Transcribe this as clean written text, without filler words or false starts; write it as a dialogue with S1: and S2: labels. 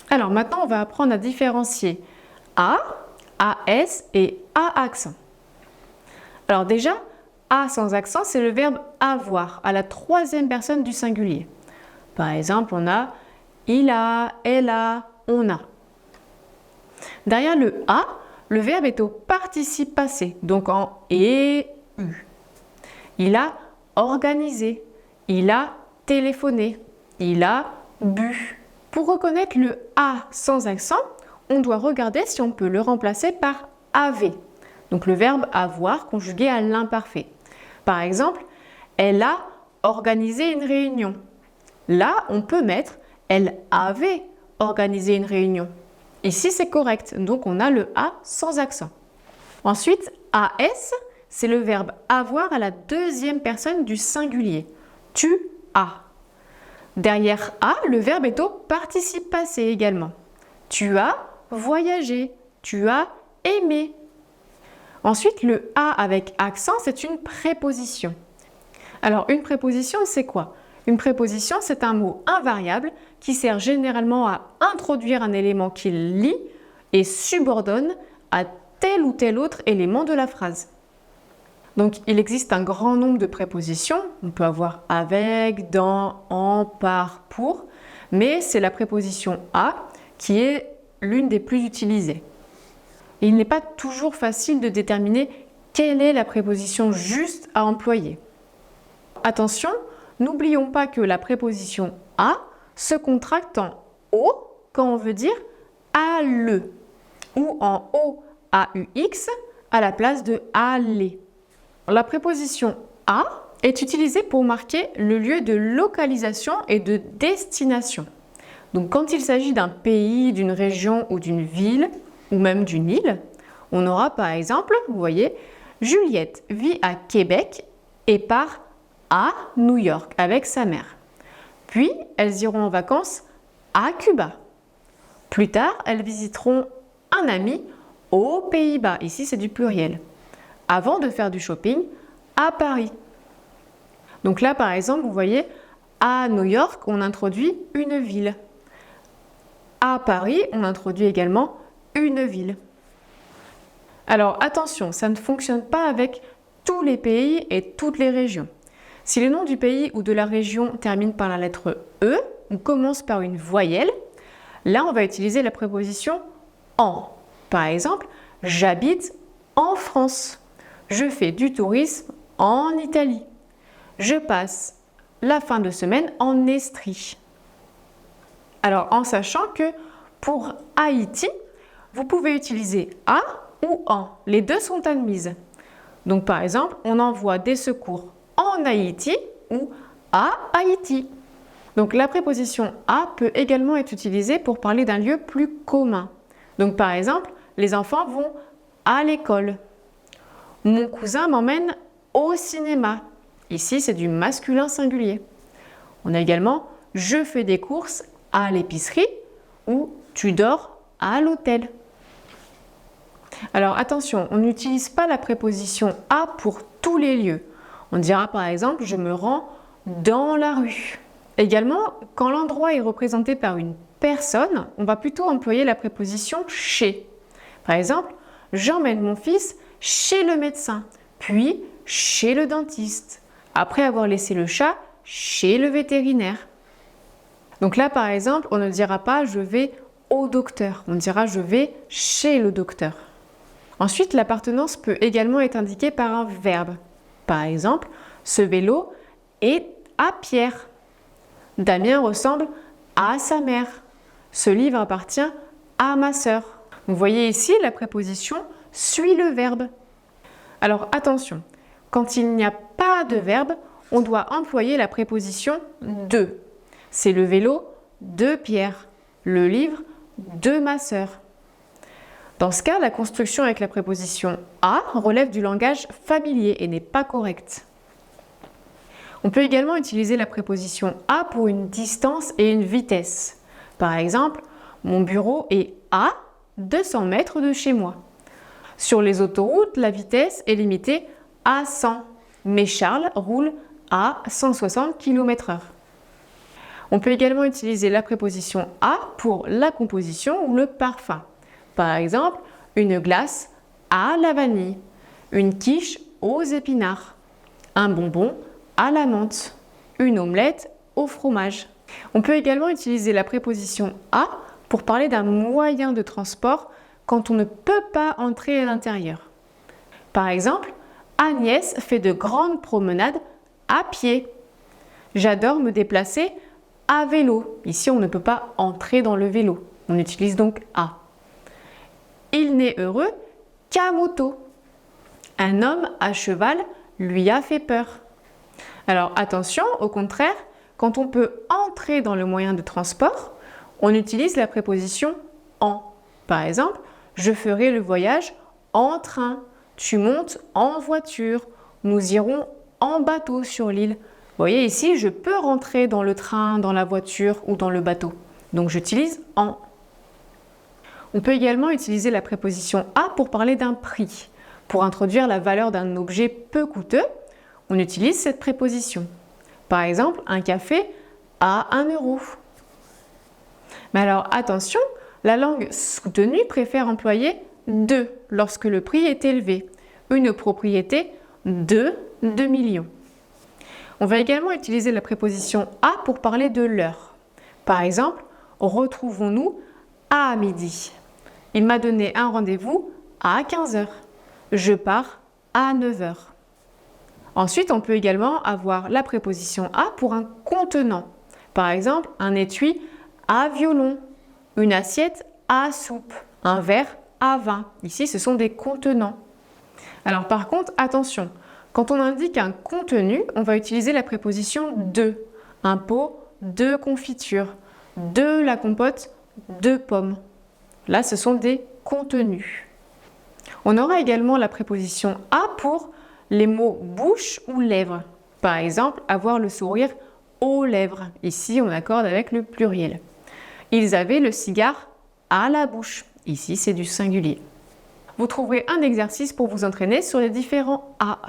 S1: Alors maintenant, on va apprendre à différencier A, AS et A accent. Alors déjà, A sans accent, c'est le verbe avoir à la troisième personne du singulier. Par exemple, on a il a, elle a, on a. Derrière le A, le verbe est au participe passé, donc en et, eu. Il a organisé, il a téléphoné, il a bu. Pour reconnaître le A sans accent, on doit regarder si on peut le remplacer par avait. Donc le verbe avoir conjugué à l'imparfait. Par exemple, elle a organisé une réunion. Là, on peut mettre elle avait organisé une réunion. Ici, c'est correct, donc on a le A sans accent. Ensuite, AS, c'est le verbe avoir à la deuxième personne du singulier. Tu as. Derrière A, le verbe est au participe passé également. Tu as voyagé, tu as aimé. Ensuite, le A avec accent, c'est une préposition. Alors, une préposition, c'est quoi? Une préposition, c'est un mot invariable qui sert généralement à introduire un élément qui lie et subordonne à tel ou tel autre élément de la phrase. Donc, il existe un grand nombre de prépositions. On peut avoir avec, dans, en, par, pour, mais c'est la préposition à qui est l'une des plus utilisées. Et il n'est pas toujours facile de déterminer quelle est la préposition juste à employer. Attention, n'oublions pas que la préposition à se contracte en O quand on veut dire à le ou en O AUX à la place de aller. La préposition à est utilisée pour marquer le lieu de localisation et de destination. Donc quand il s'agit d'un pays, d'une région ou d'une ville ou même d'une île, on aura par exemple, vous voyez, Juliette vit à Québec et part à New York avec sa mère. Puis, elles iront en vacances à Cuba. Plus tard, elles visiteront un ami aux Pays-Bas. Ici, c'est du pluriel. Avant de faire du shopping à Paris. Donc là, par exemple, vous voyez, à New York, on introduit une ville. À Paris, on introduit également une ville. Alors attention, ça ne fonctionne pas avec tous les pays et toutes les régions. Si le nom du pays ou de la région termine par la lettre E ou commence par une voyelle, là on va utiliser la préposition en. Par exemple, j'habite en France. Je fais du tourisme en Italie. Je passe la fin de semaine en Estrie. Alors en sachant que pour Haïti, vous pouvez utiliser à ou en. Les deux sont admises. Donc par exemple, on envoie des secours en Haïti ou à Haïti. Donc la préposition à peut également être utilisée pour parler d'un lieu plus commun. Donc par exemple, les enfants vont à l'école. Mon cousin m'emmène au cinéma. Ici, c'est du masculin singulier. On a également je fais des courses à l'épicerie ou tu dors à l'hôtel. Alors attention, on n'utilise pas la préposition à pour tous les lieux. On dira par exemple je me rends dans la rue. Également, quand l'endroit est représenté par une personne, on va plutôt employer la préposition chez. Par exemple, j'emmène mon fils chez le médecin, puis chez le dentiste, après avoir laissé le chat chez le vétérinaire. Donc là, par exemple, on ne dira pas je vais au docteur, on dira je vais chez le docteur. Ensuite, l'appartenance peut également être indiquée par un verbe. Par exemple, ce vélo est à Pierre. Damien ressemble à sa mère. Ce livre appartient à ma sœur. Vous voyez ici, la préposition suit le verbe. Alors attention, quand il n'y a pas de verbe, on doit employer la préposition de. C'est le vélo de Pierre, le livre de ma sœur. Dans ce cas, la construction avec la préposition à relève du langage familier et n'est pas correcte. On peut également utiliser la préposition à pour une distance et une vitesse. Par exemple, mon bureau est à 200 mètres de chez moi. Sur les autoroutes, la vitesse est limitée à 100, mais Charles roule à 160 km/h. On peut également utiliser la préposition à pour la composition ou le parfum. Par exemple, une glace à la vanille, une quiche aux épinards, un bonbon à la menthe, une omelette au fromage. On peut également utiliser la préposition à pour parler d'un moyen de transport quand on ne peut pas entrer à l'intérieur. Par exemple, Agnès fait de grandes promenades à pied. J'adore me déplacer à vélo. Ici, on ne peut pas entrer dans le vélo. On utilise donc à. Il n'est heureux qu'à moto. Un homme à cheval lui a fait peur. Alors attention, au contraire, quand on peut entrer dans le moyen de transport, on utilise la préposition en. Par exemple, je ferai le voyage en train. Tu montes en voiture. Nous irons en bateau sur l'île. Vous voyez ici, je peux rentrer dans le train, dans la voiture ou dans le bateau. Donc j'utilise en. On peut également utiliser la préposition à pour parler d'un prix. Pour introduire la valeur d'un objet peu coûteux, on utilise cette préposition. Par exemple, un café à 1 euro. Mais alors attention, la langue soutenue préfère employer de lorsque le prix est élevé. Une propriété de 2 millions. On va également utiliser la préposition à pour parler de l'heure. Par exemple, retrouvons-nous à midi. Il m'a donné un rendez-vous à 15 heures. Je pars à 9 heures. Ensuite, on peut également avoir la préposition à pour un contenant. Par exemple, un étui à violon, une assiette à soupe, un verre à vin. Ici, ce sont des contenants. Alors par contre, attention, quand on indique un contenu, on va utiliser la préposition de. Un pot de confiture, de la compote de pommes. Là, ce sont des contenus. On aura également la préposition à pour les mots bouche ou lèvres. Par exemple, avoir le sourire aux lèvres. Ici, on accorde avec le pluriel. Ils avaient le cigare à la bouche. Ici, c'est du singulier. Vous trouverez un exercice pour vous entraîner sur les différents à.